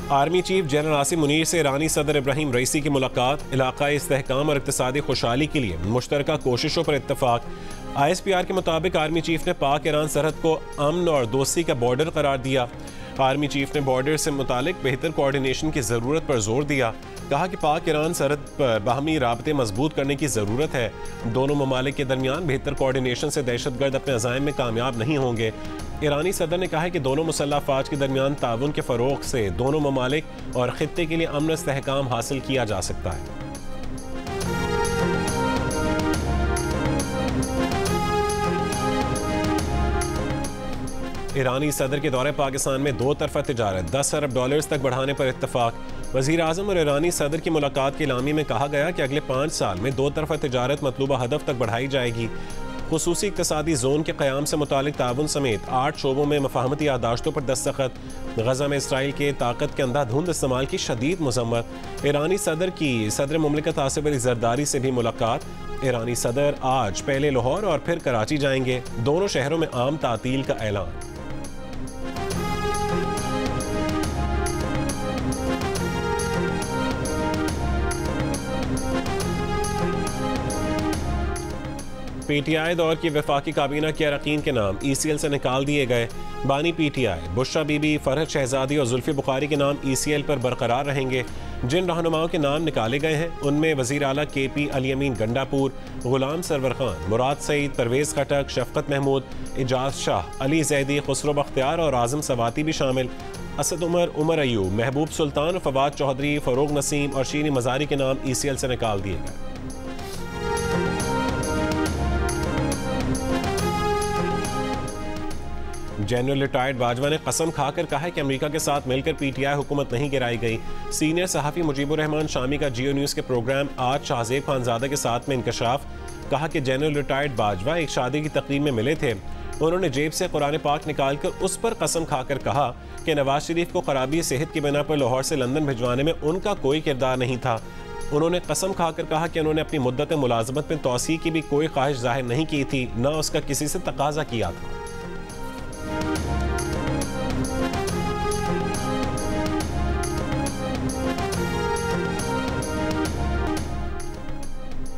Army chief general Asim Munir से ईरानी सदर इब्राहिम रईसी की मुलाकात, इलाकाई इस्तेहकाम और इक़्तिसादी खुशहाली के लिए मुश्तरका कोशिशों पर इत्तफाक। ISPR के मुताबिक आर्मी चीफ ने पाक ईरान सरहद को अमन और दोस्ती का बॉर्डर करार दिया। आर्मी चीफ ने बॉर्डर से मुतालिक बेहतर कोऑर्डिनेशन की ज़रूरत पर जोर दिया। कहा कि पाक ईरान सरहद पर बाहमी राबते मजबूत करने की ज़रूरत है। दोनों ममालिक के दरमियान बेहतर कोऑर्डिनेशन से दहशतगर्द अपने अज़ाइम में कामयाब नहीं होंगे। ईरानी सदर ने कहा है कि दोनों मुसल्लह अफवाज के दरमियान ताउन के फ़रोग़ से दोनों ममालिक और ख़ित्ते के लिए अमन इस्तेहकाम हासिल किया जा सकता है। ईरानी सदर के दौरे पाकिस्तान में दो तरफा तिजारत $10 अरब तक बढ़ाने पर इत्तफाक। वज़ीर आज़म और ईरानी सदर की मुलाकात के इलामी में कहा गया कि अगले 5 साल में दो तरफा तिजारत मतलूबा हदफ तक बढ़ाई जाएगी। खुसूसी इक़्तिसादी जोन के क़याम से मुतालिक ताउन समेत 8 शोबों में मफाहमती यादाश्तों पर दस्तखत। गज़ा में इसराइल के ताकत के अंधाधुंध इस्तेमाल की शदीद मज़म्मत। ईरानी सदर की सदर मुमलिकत आसिफ अली ज़रदारी से भी मुलाकात। ईरानी सदर आज पहले लाहौर और फिर कराची जाएंगे। दोनों शहरों में आम तातील का ऐलान। PTI दौर की वफाकी काबीना के अरकान के नाम ECL से निकाल दिए गए। बानी PTI बुशरा बीबी, फरहत शहजादी और जुल्फी बुखारी के नाम ECL पर बरकरार रहेंगे। जिन रहनुमाओं के नाम निकाले गए हैं उनमें वज़ीर आला KP अली अमीन गंडापुर, गुलाम सरवर खान, मुराद सईद, परवेज़ खटक, शफकत महमूद, इजाज शाह, अली जैदी, खुसरो बख्तियार और आज़म सवाती भी शामिल। असद उमर, उमर अयूब, महबूब सुल्तान और फवाद चौधरी, फ़रोग नसीम और शीनी मज़ारी के नाम ECL से निकाल दिए गए। जनरल रिटायर्ड बाजवा ने कसम खाकर कहा है कि अमेरिका के साथ मिलकर PTI हुकूमत नहीं गिराई गई। सीनियर सहाफ़ी मुजीबुर रहमान शामी का जियो न्यूज़ के प्रोग्राम आज शाहजेब खानजादा के साथ में इंकशाफ। कहा कि जनरल रिटायर्ड बाजवा एक शादी की तकरीब में मिले थे। उन्होंने जेब से कुरान पाक निकालकर उस पर कसम खाकर कहा कि नवाज शरीफ को खराबी सेहत की बिना पर लाहौर से लंदन भिजवाने में उनका कोई किरदार नहीं था। उन्होंने कसम खाकर कहा कि उन्होंने अपनी मुद्दत मुलाजमत में तौसीह की भी कोई ख्वाहिश जाहिर नहीं की थी, न उसका किसी से तकाजा किया था।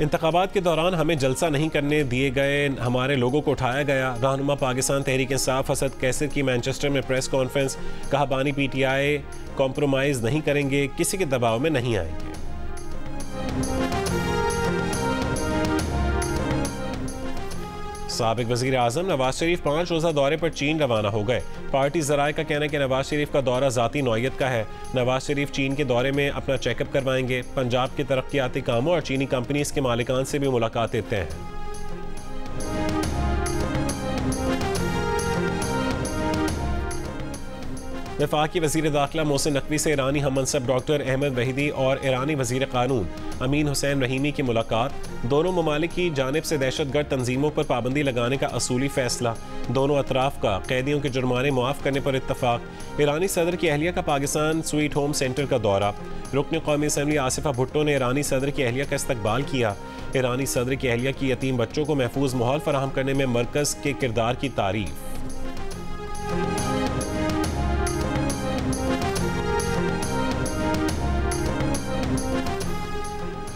इंतखाबात के दौरान हमें जलसा नहीं करने दिए गए, हमारे लोगों को उठाया गया। रहनुमा पाकिस्तान तहरीक इंसाफ असद कैसर की मैनचेस्टर में प्रेस कॉन्फ्रेंस। कहा बानी PTI कॉम्प्रोमाइज़ नहीं करेंगे, किसी के दबाव में नहीं आएंगे। साबिक वज़ीर आज़म नवाज शरीफ 5 रोज़ा दौरे पर चीन रवाना हो गए। पार्टी ज़राए का कहना है कि नवाज शरीफ का दौरा ज़ाती नौयत का है। नवाज शरीफ चीन के दौरे में अपना चेकअप करवाएंगे। पंजाब के तरक्याती कामों और चीनी कंपनीज के मालिकान से भी मुलाकातें तय हैं। वफाकी वज़ीर दाखिला मोहसिन नकवी से ईरानी हममनसब डॉक्टर अहमद वहीदी और ईरानी वज़ीर क़ानून अमीन हुसैन रहीमी की मुलाकात। दोनों ममालिक की जानिब से दहशतगर्द तंजीमों पर पाबंदी लगाने का असूली फैसला। दोनों अतराफ का कैदियों के जुर्माने मुआफ़ करने पर इत्तफाक। ईरानी सदर की अहलिया का पाकिस्तान स्वीट होम सेंटर का दौरा। रुकन कौमी असम्बली आसिफा भुट्टो ने ईरानी सदर की अहलिया का इस्तकबाल किया। ईरानी सदर की अहलिया की यतीम बच्चों को महफूज माहौल फराहम करने में मरकज़ के किरदार की तारीफ।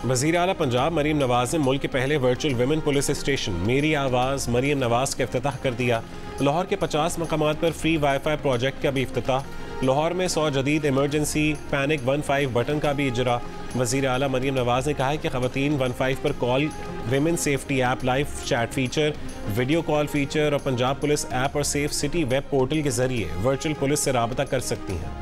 वज़ीर आला पंजाब मरीम नवाज ने मुल्क के पहले वर्चुअल विमेन पुलिस स्टेशन मेरी आवाज़ मरीम नवाज का इफ्तिताह कर दिया। लाहौर के 50 मकामात पर फ्री वाईफाई प्रोजेक्ट का भी इफ्तिताह। लाहौर में 100 जदीद इमरजेंसी पैनिक 15 बटन का भी इजरा। वज़ीर आला मरीम नवाज ने कहा है कि ख़वातीन 15 पर call, women safety app, live chat feature, video call feature और पंजाब पुलिस ऐप और सेफ सिटी वेब पोर्टल के ज़रिए वर्चुअल पुलिस से राबता कर सकती हैं।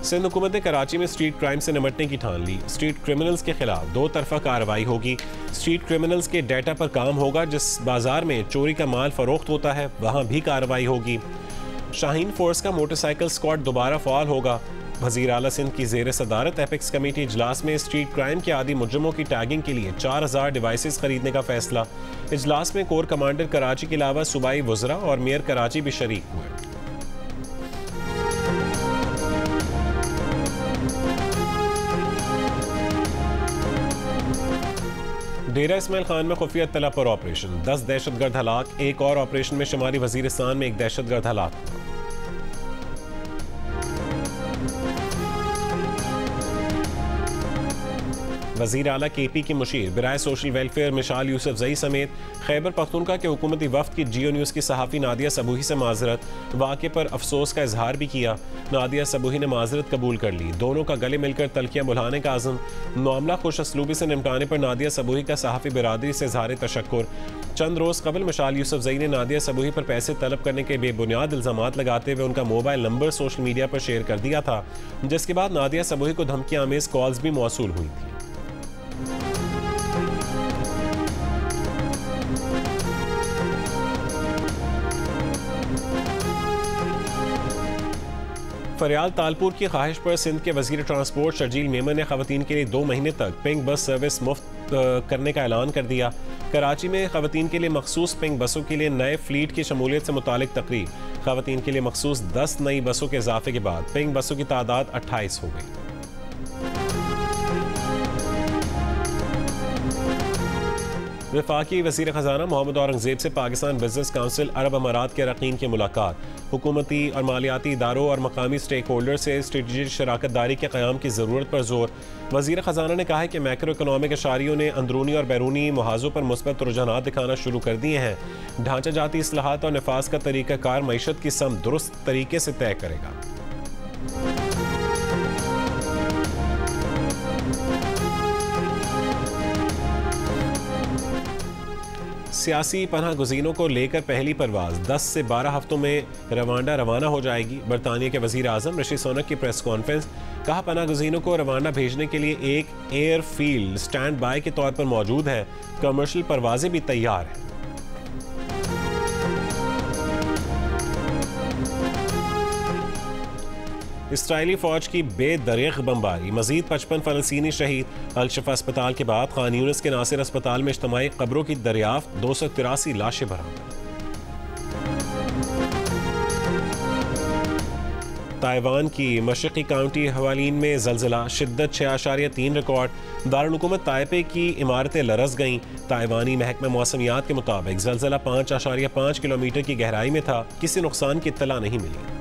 सिंध हुकूमत ने कराची में स्ट्रीट क्राइम से निपटने की ठान ली। स्ट्रीट क्रिमिनल्स के खिलाफ 2 तरफा कार्रवाई होगी। स्ट्रीट क्रिमिनल्स के डाटा पर काम होगा। जिस बाजार में चोरी का माल फरोख्त होता है वहाँ भी कार्रवाई होगी। शाहीन फोर्स का मोटरसाइकिल स्क्वाड दोबारा फ़ाल होगा। वज़ीर आला सिंध की ज़ेर सदारत एपिक्स कमेटी इजलास में स्ट्रीट क्राइम के आदी मुजरिमों की टैगिंग के लिए 4000 डिवाइसेस खरीदने का फैसला। इजलास में कोर कमांडर कराची के अलावा सूबाई वज़रा और मेयर कराची भी शरीक हुए। डेरा इस्माइल खान में खुफिया इत्तला पर ऑपरेशन, 10 दहशतगर्द हलाक। एक और ऑपरेशन में शुमाली वजीरिस्तान में एक दहशतगर्द हलाक। वज़ीर आला KP की मुशीर बराए सोशल वेलफेयर मिशाल यूसुफजई समेत खैबर पख्तूनख्वा के हुकूमती वफ्द की जियो न्यूज़ की सहाफ़ी नादिया सबूही से माजरत, वाक़े पर अफसोस का इजहार भी किया। नादिया सबूही ने माजरत कबूल कर ली। दोनों का गले मिलकर तलखियाँ बुलाने का आज़म। मामला खुश असलूबी से निपटाने पर नादिया सबूही का सहाफ़ी बिरादरी से इजहार तशक्कुर। चंद रोज़ कबल मिशाल यूसुफजई ने नादिया सबूही पर पैसे तलब करने के बेबुनियाद इल्ज़ामात लगाते हुए उनका मोबाइल नंबर सोशल मीडिया पर शेयर कर दिया था, जिसके बाद नादिया सबूही को धमकी आमेज़ कॉल्स भी मौसूल हुई थी। फरियाल तालपुर की ख्वाहिश पर सिंध के वजीर ट्रांसपोर्ट शर्जील मेमन ने खवातीन के लिए 2 महीने तक पिंक बस सर्विस मुफ्त करने का ऐलान कर दिया। कराची में खवातीन के लिए मखसूस पिंक बसों के लिए नए फ्लीट की शमूलियत से मुतालिक तकरीब। खवातीन के लिए मखसूस 10 नई बसों के इजाफे के बाद पिंक बसों की तादाद 28 हो गई। वफाकी वज़ीर ख़ज़ाना मोहम्मद औरंगज़ेब से पाकिस्तान बिजनेस काउंसिल अरब अमारात के अरकान की मुलाकात। हुकूमती और मालियाती इदारों और मकामी स्टेक होल्डर से स्ट्रेटेजिक शराकत दारी के क़याम की ज़रूरत पर जोर। वज़ीर ख़ज़ाना ने कहा है कि मैक्रो इकनॉमिक अशारियों ने अंदरूनी और बैरूनी मुहाज़ों पर मुस्बत रुझानात दिखाना शुरू कर दिए हैं। ढांचा जाती इस्लाहात और नफाज का तरीक़ाकार मईशत की सम दुरुस्त तरीके से तय करेगा। सियासी पनाह गुज़ीनों को लेकर पहली परवाज़ 10 से 12 हफ्तों में रवांडा रवाना हो जाएगी। बरतानिया के वज़ीर आज़म ऋषि सुनक की प्रेस कॉन्फ्रेंस। कहा, पनाह गुज़ीनों को रवांडा भेजने के लिए एक एयर फील्ड स्टैंड बाय के तौर पर मौजूद है। कमर्शियल परवाजें भी तैयार हैं। इसराइली फौज की बेदरीग बमबारी, मजीद 55 फ़लस्तीनी शहीद। अल-शिफा अस्पताल के बाद खान यूनिस के नासिर अस्पताल में इज्तिमाई कब्रों की दरियाफ्त, 283 लाशें बरामद। ताइवान की मशरक़ी काउंटी हवालीन में ज़लज़ला, शिद्दत 6.3 रिकॉर्ड। दारुल-हुकूमत ताइपे की इमारतें लरज़ गईं। ताइवानी महकमा मौसमियात के मुताबिक ज़लज़ला 5.5 किलोमीटर की गहराई में था। किसी नुकसान की इत्तला नहीं मिली।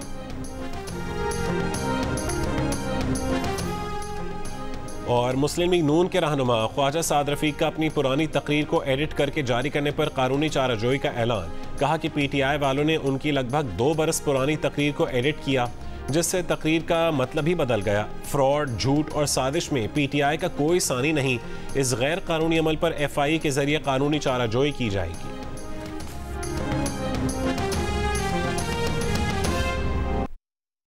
और मुस्लिम लीग नून के रहनुमा ख्वाजा साद रफीक का अपनी पुरानी तकरीर को एडिट करके जारी करने पर कानूनी चाराजोई का ऐलान। कहा कि PTI वालों ने उनकी लगभग 2 बरस पुरानी तकरीर को एडिट किया, जिससे तकरीर का मतलब ही बदल गया। फ्रॉड, झूठ और साजिश में PTI का कोई सानी नहीं। इस गैर कानूनी अमल पर FI के जरिए कानूनी चाराजोई की जाएगी।